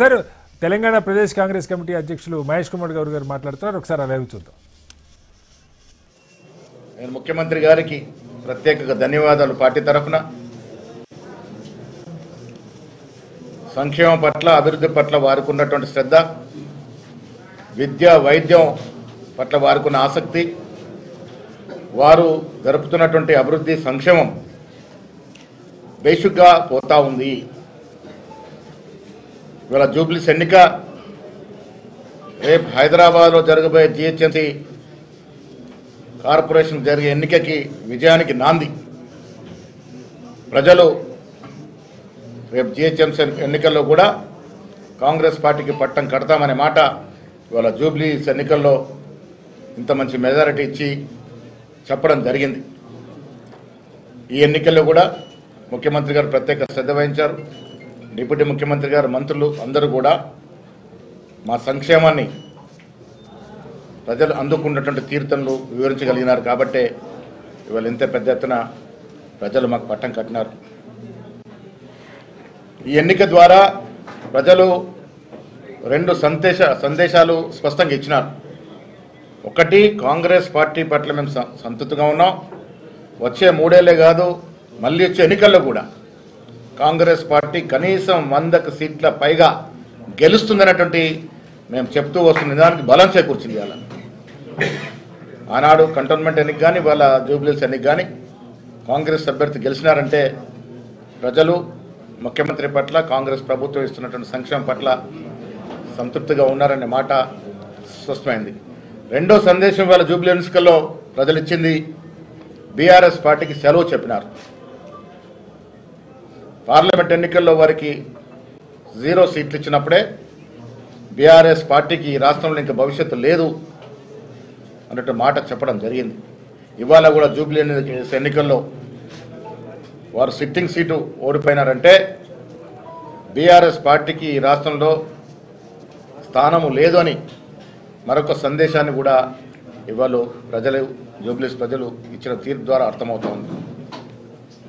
Sir Telangana Pradesh Congress committee అధ్యక్షులు మహేష్ కుమార్ గౌడ్ గారు మాట్లాడుతున్నారు. ఒకసారి లైవ్ చూద్దాం. నేను ముఖ్యమంత్రి గారికి ప్రత్యేకంగా ధన్యవాదాలు. పార్టీ తరఫున సంక్షేమం పట్ల, అభివృద్ధి పట్ల వారికి ఉన్నటువంటి శ్రద్ధ, విద్య వైద్యం పట్ల వారికి ఉన్న ఆసక్తి, వారు జరుపుతున్నటువంటి అభివృద్ధి సంక్షేమం బేసిక్గా పోతా ఉంది. ఇవాళ జూబ్లీస్ ఎన్నిక రేపు హైదరాబాద్లో జరగబోయే జిహెచ్ఎంసీ కార్పొరేషన్ జరిగే ఎన్నికకి విజయానికి నాంది. ప్రజలు రేపు జిహెచ్ఎంసీ ఎన్నికల్లో కూడా కాంగ్రెస్ పార్టీకి పట్టం కడతామనే మాట ఇవాళ జూబ్లీస్ ఎన్నికల్లో ఇంత మంచి మెజారిటీ ఇచ్చి చెప్పడం జరిగింది. ఈ ఎన్నికల్లో కూడా ముఖ్యమంత్రి గారు ప్రత్యేక శ్రద్ధ వహించారు. డిప్యూటీ ముఖ్యమంత్రి గారు, మంత్రులు అందరూ కూడా మా సంక్షేమాన్ని ప్రజలు అందుకున్నటువంటి తీర్థంలో వివరించగలిగినారు. కాబట్టే ఇవాళ ఇంత పెద్ద ఎత్తున ప్రజలు మాకు పట్టం కట్టినారు. ఈ ఎన్నిక ద్వారా ప్రజలు రెండు సందేశాలు స్పష్టంగా ఇచ్చినారు. ఒకటి, కాంగ్రెస్ పార్టీ పట్ల మేము సంతృప్తిగా ఉన్నాం. వచ్చే 3 ఏళ్లే కాదు, మళ్ళీ వచ్చే ఎన్నికల్లో కూడా కాంగ్రెస్ పార్టీ కనీసం 100 సీట్ల పైగా గెలుస్తుందనేటువంటి మేము చెప్తూ వస్తున్న దానికి బలం చేకూర్చింది. ఇవాళ ఆనాడు కంటోన్మెంట్ ఎన్నిక కానీ, వాళ్ళ జూబ్లీస్ ఎన్నిక కానీ కాంగ్రెస్ అభ్యర్థి గెలిచినారంటే ప్రజలు ముఖ్యమంత్రి పట్ల, కాంగ్రెస్ ప్రభుత్వం ఇస్తున్నటువంటి సంక్షేమం పట్ల సంతృప్తిగా ఉన్నారనే మాట స్పష్టమైంది. రెండో సందేశం వాళ్ళ జూబ్లీ ఎన్నికల్లో ప్రజలు ఇచ్చింది, బీఆర్ఎస్ పార్టీకి సెలవు చెప్పినారు. పార్లమెంట్ ఎన్నికల్లో వారికి 0 సీట్లు ఇచ్చినప్పుడే బీఆర్ఎస్ పార్టీకి ఈ రాష్ట్రంలో ఇంకా భవిష్యత్తు లేదు అన్నట్టు మాట చెప్పడం జరిగింది. ఇవాళ కూడా జూబ్లీ ఎన్నికల్లో వారు సిట్టింగ్ సీటు ఓడిపోయినారంటే బీఆర్ఎస్ పార్టీకి ఈ రాష్ట్రంలో స్థానము లేదు అని మరొక సందేశాన్ని కూడా ఇవాళ జూబ్లీస్ ప్రజలు ఇచ్చిన తీర్పు ద్వారా అర్థమవుతోంది.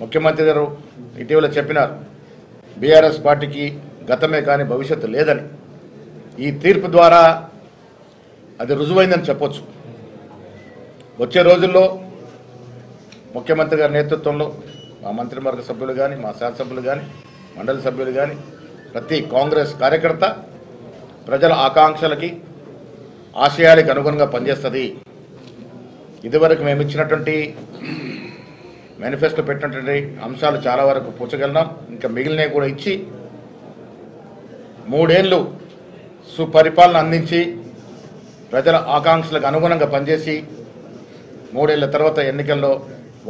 ముఖ్యమంత్రి గారు ఇటీవల చెప్పినారు, బీఆర్ఎస్ పార్టీకి గతమే కానీ భవిష్యత్తు లేదని. ఈ తీర్పు ద్వారా అది రుజువైందని చెప్పొచ్చు. వచ్చే రోజుల్లో ముఖ్యమంత్రి గారి నేతృత్వంలో మా మంత్రివర్గ సభ్యులు కానీ, మా శాసనసభ్యులు కానీ, మండలి సభ్యులు కానీ, ప్రతి కాంగ్రెస్ కార్యకర్త ప్రజల ఆకాంక్షలకి, ఆశయాలకు అనుగుణంగా పనిచేస్తుంది. ఇదివరకు మేము ఇచ్చినటువంటి మేనిఫెస్టో పెట్టినటువంటి అంశాలు చాలా వరకు పూర్చగలిగినాం. ఇంకా మిగిలినవి కూడా ఇచ్చి 3 ఏళ్ళు సుపరిపాలన అందించి ప్రజల ఆకాంక్షలకు అనుగుణంగా పనిచేసి 3 ఏళ్ల తర్వాత ఎన్నికల్లో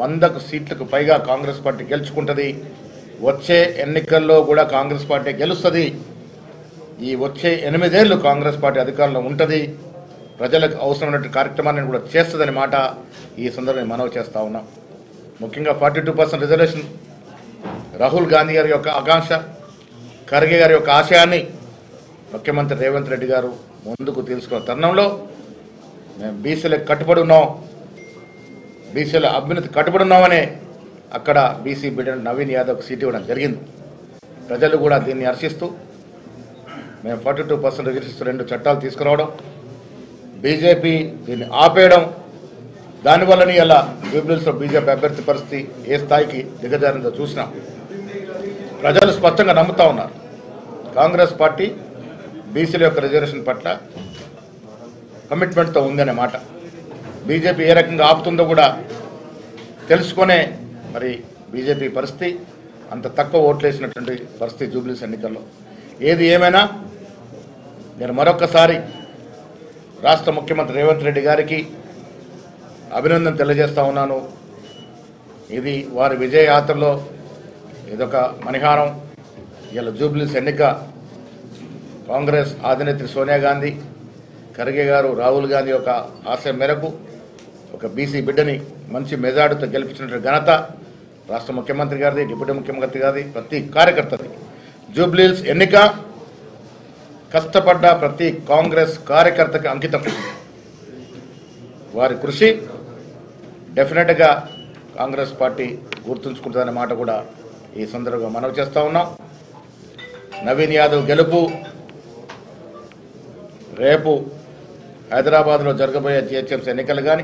100 సీట్లకు పైగా కాంగ్రెస్ పార్టీ గెలుచుకుంటుంది. వచ్చే ఎన్నికల్లో కూడా కాంగ్రెస్ పార్టీ గెలుస్తుంది. ఈ వచ్చే 8 ఏళ్ళు కాంగ్రెస్ పార్టీ అధికారంలో ఉంటుంది. ప్రజలకు అవసరమైన కార్యక్రమాన్ని కూడా చేస్తుందని మాట ఈ సందర్భంగా మనవి చేస్తూ ఉన్నాం. ముఖ్యంగా 42% రిజర్వేషన్ రాహుల్ గాంధీ గారి యొక్క ఆకాంక్ష, ఖర్గే గారి యొక్క ఆశయాన్ని ముఖ్యమంత్రి రేవంత్ రెడ్డి గారు ముందుకు తీసుకున్న తరుణంలో మేము బీసీలకు కట్టుబడి ఉన్నాం, బీసీల అభ్యున్నతి కట్టుబడి ఉన్నామనే అక్కడ బీసీ బిడ్డ నవీన్ యాదవ్కి సీటు ఇవ్వడం జరిగింది. ప్రజలు కూడా దీన్ని హర్షిస్తూ మేము 42% రిజర్వేషన్ 2 చట్టాలు తీసుకురావడం, బీజేపీ దీన్ని ఆపేయడం, దానివల్లనే ఇలా జూబ్లీస్లో బీజేపీ అభ్యర్థి పరిస్థితి ఏ స్థాయికి దిగజారిందో చూసినాం. ప్రజలు స్పష్టంగా నమ్ముతా ఉన్నారు కాంగ్రెస్ పార్టీ బీసీల యొక్క రిజర్వేషన్ పట్ల కమిట్మెంట్తో ఉందనే మాట. బీజేపీ ఏ రకంగా ఆపుతుందో కూడా తెలుసుకునే మరి బీజేపీ పరిస్థితి అంత తక్కువ ఓట్లు వేసినటువంటి పరిస్థితి జూబ్లీస్ ఎన్నికల్లో. ఏది ఏమైనా నేను మరొకసారి రాష్ట్ర ముఖ్యమంత్రి రేవంత్ రెడ్డి గారికి అభినందన తెలియజేస్తా ఉన్నాను. ఇది వారి విజయయాత్రలో ఇదొక మణిహారం. ఇలా జూబ్లీస్ ఎన్నిక కాంగ్రెస్ అధినేత్రి సోనియా గాంధీ, ఖర్గే గారు, రాహుల్ గాంధీ యొక్క ఆశయం మేరకు ఒక బీసీ బిడ్డని మంచి మెజార్టీతో గెలిపించినటువంటి ఘనత రాష్ట్ర ముఖ్యమంత్రి గారిది, డిప్యూటీ ముఖ్యమంత్రి గారిది, ప్రతి కార్యకర్తది. జూబ్లీస్ ఎన్నిక కష్టపడ్డ ప్రతి కాంగ్రెస్ కార్యకర్తకి అంకితం. వారి కృషి డెఫినెట్గా కాంగ్రెస్ పార్టీ గుర్తుంచుకుంటుందనే మాట కూడా ఈ సందర్భంగా మనవి చేస్తూ ఉన్నాం. నవీన్ యాదవ్ గెలుపు రేపు హైదరాబాద్లో జరగబోయే జిహెచ్ఎంసీ ఎన్నికలు కానీ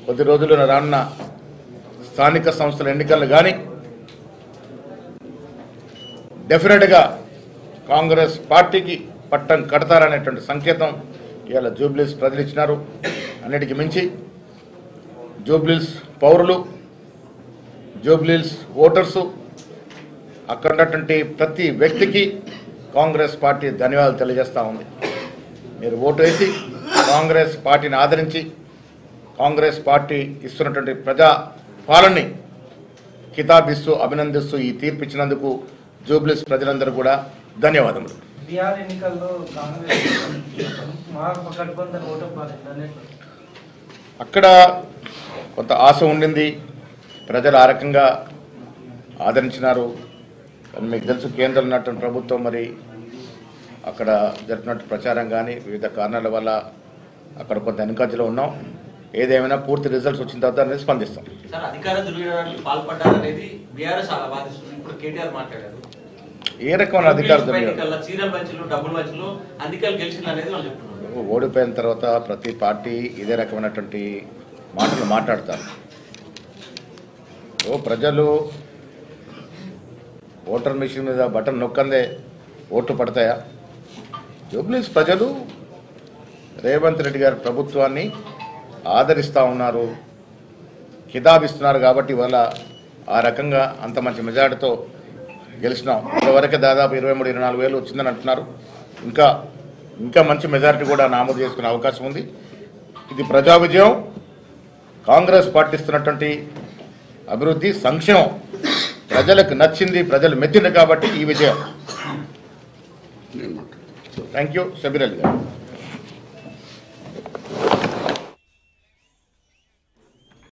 కొద్ది రోజుల్లో రానున్న స్థానిక సంస్థల ఎన్నికలు కానీ డెఫినెట్గా కాంగ్రెస్ పార్టీకి పట్టం కడతారనేటువంటి సంకేతం ఇవాళ జూబ్లీస్ ప్రజలు ఇచ్చినారు. అన్నిటికీ మించి జూబ్లీస్ పౌరులు, జూబ్లీస్ ఓటర్సు, అక్కడ ఉన్నటువంటి ప్రతి వ్యక్తికి కాంగ్రెస్ పార్టీ ధన్యవాదాలు తెలియజేస్తూ ఉంది. మీరు ఓటు వేసి కాంగ్రెస్ పార్టీని ఆదరించి కాంగ్రెస్ పార్టీ ఇస్తున్నటువంటి ప్రజా పాలనని కితాబిస్తూ అభినందిస్తూ ఈ తీర్పు ఇచ్చినందుకు జూబ్లీస్ ప్రజలందరూ కూడా ధన్యవాదములు. బీహార్ ఎన్నికల్లో కాంగ్రెస్ మహాగఠబంధన్ ఓటమి పాలైంది. అక్కడ కొంత ఆశ ఉండింది, ప్రజలు ఆ రకంగా ఆదరించినారు. కానీ మీకు తెలుసు కేంద్రంలో ఉన్నటువంటి ప్రభుత్వం మరి అక్కడ జరిపినట్టు ప్రచారం కానీ వివిధ కారణాల వల్ల అక్కడ కొంత వెనుకంజలో ఉన్నాం. ఏదేమైనా పూర్తి రిజల్ట్స్ వచ్చిన తర్వాత అనేది స్పందిస్తాం. అధికార దుర్వినియోగానికి పాల్పడ్డారనేది బీఆర్ఎస్ వాదిస్తుంది. ఇప్పుడు కేటీఆర్ మాట్లాడారు. ఏ రకమైన అధికార చీరల బంచులు, డబ్బుల బంచులు అందుకని గెలిచింది అనేది వాళ్ళు చెప్తున్నారు. ఓడిపోయిన తర్వాత ప్రతి పార్టీ ఇదే రకమైనటువంటి మాటలు మాట్లాడతారు. ప్రజలు ఓటర్ మిషన్ మీద బటన్ నొక్కందే ఓట్లు పడతాయా? జూబ్లీస్ ప్రజలు రేవంత్ రెడ్డి గారి ప్రభుత్వాన్ని ఆదరిస్తూ ఉన్నారు, కితాబిస్తున్నారు. కాబట్టి ఇవాళ ఆ రకంగా అంత మంచి మెజార్టీతో గెలిచినాం. ఇప్పటివరకు దాదాపు 23-24 వేలు వచ్చిందని అంటున్నారు. ఇంకా మంచి మెజారిటీ కూడా నమోదు చేసుకునే అవకాశం ఉంది. ఇది ప్రజా విజయం. కాంగ్రెస్ పార్టీ ఇస్తున్నటువంటి అభివృద్ధి, సంక్షేమం ప్రజలకు నచ్చింది, ప్రజలు మెచ్చింది. కాబట్టి ఈ విజయం. Thank you. షబీర్ అలీ గారు.